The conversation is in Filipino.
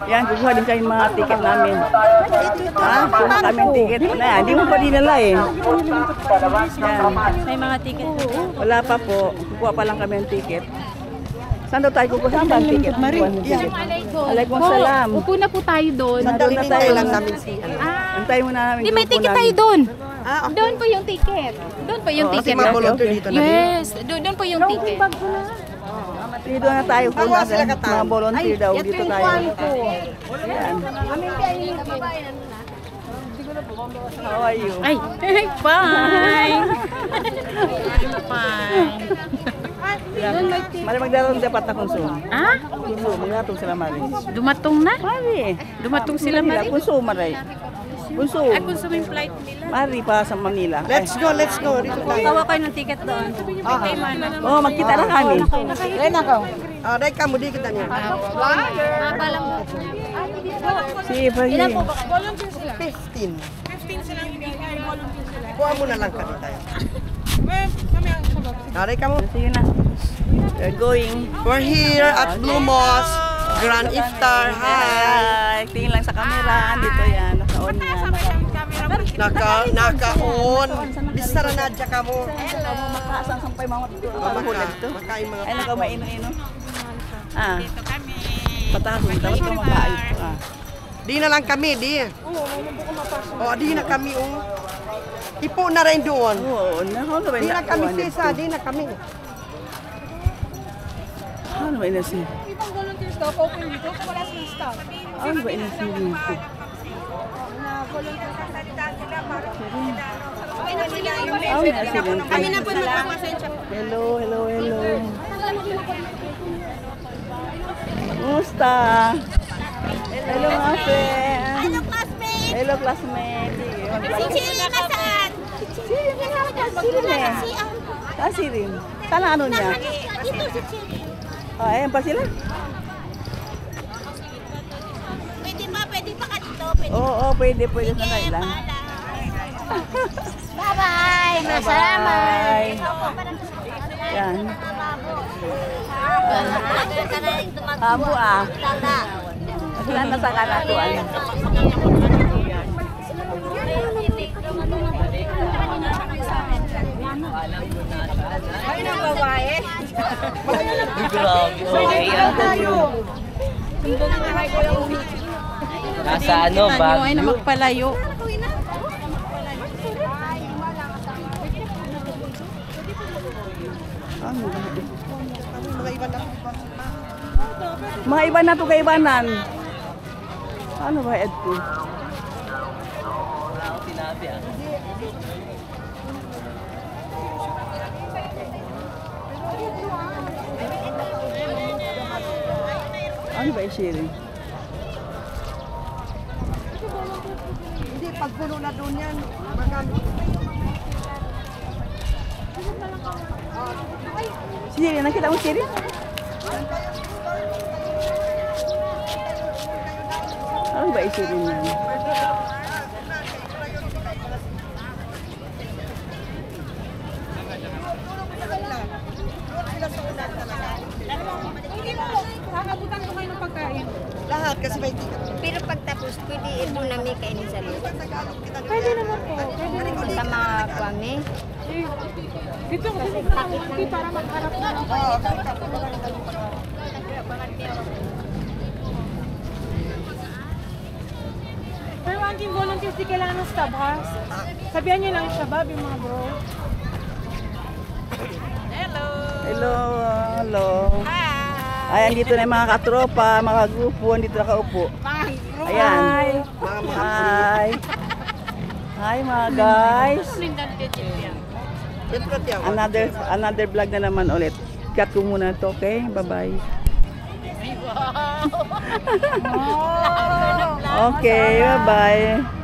Yan, kukuha din kayo mga ticket namin. Ha? Kuha kami ng ticket. Na, hindi mo pa dinala eh. Yan. May mga ticket. Wala pa po. Kukuha pa lang kami ng ticket. Saan daw tayo kukuha? Saan ba ang ticket? Alaikum salam. Upo na po tayo doon. Doon na tayo. Ah, Antayin mo na namin. di may grupo ticket namin. tayo doon. Doon po yung ticket. Doon po yung ticket. Yes, doon po yung ticket. Dito na tayo po na mga volunteer daw. Dito tayo. Yan. How are you? Ay, fine. Fine. Mari magdarong dapat na konsumo. Ah? Konsumo, magdatong sila Mari. Dumatong na? Mari. Dumatong sila, Mari? Konsumo, Mari. Konsumo. Ay, consume yung flight nila. Mari pa sa Manila. Let's go. Dito tayo. Tawa kayo ng ticket doon. Kay Mana. Oh, magkita na kami. Ren ako. Dahil ka mo, di kita niya. Mapa lang po. Si Ibrahim. 15 sila hindi kayo volunteer sila. Kuha mo na lang kami tayo. Dahil ka mo. Sige na. We're going. We're here at Blue Moss Grand Iftar. Hi. Hi. Tingin lang sa camera. Dito yan. Naka-on yan. Naka-on. Bisara na dyan ka mo. Makaasang sampay mga paghulag to. Makain mga Ay, nagkamaino-ino. Ah. Patahon. Tapos ka makain. Ah. Di na lang kami, di. Di na kami, Ipo na rin doon. Oo, ano ba Di na kami nakuha sisa, nito? di na kami. Ano ba inasi? Ibang volunteers daw, open dito, wala silang staff. Ano ba inasi dito? Ano inasi dito? Kami na po magpapasensya. Hello. Kumusta? Hello, mga friend. Hello, classmate! Hello, classmate. Sige, Si Chili nasaan? Kasi rin. Sana ano niya? Dito si Chili. Ayan pa sila? Pwede pa ka dito? Oo, pwede sa nailan. Bye-bye! Bye. Yan. Kamu ah. Sila na sa kanatuan. Ay, nang babae. Nasa ano, Ay, na Baguio. magpalayo. Mga iba na to kaibanan. Ano ba ito? Wala akong sinabi ah. Ano ba i-sharing? Hindi, pagpuno na doon yan. Magkano? Siri, nakita mo Siri? Ano ba i-sharing yan? Kakabutan ko kayo ng pagkain. Lahat kasi may ticket. Pero pagtapos, pwede ito namin kainin sa loob. Pwede naman po. Pwede naman. Sa mga kwame. Dito kasi hindi para magharap na. Pero ang team volunteers, di kailangan ng staff, ha? Sabihan niyo lang siya, Bob, yung mga bro. Hello. Ayan, dito na yung mga katropa, mga grupo, dito nakaupo. Ayan. Hi. Hi mga guys. Another vlog na naman ulit. Cut ko muna to, okay? Bye-bye. Okay, bye-bye.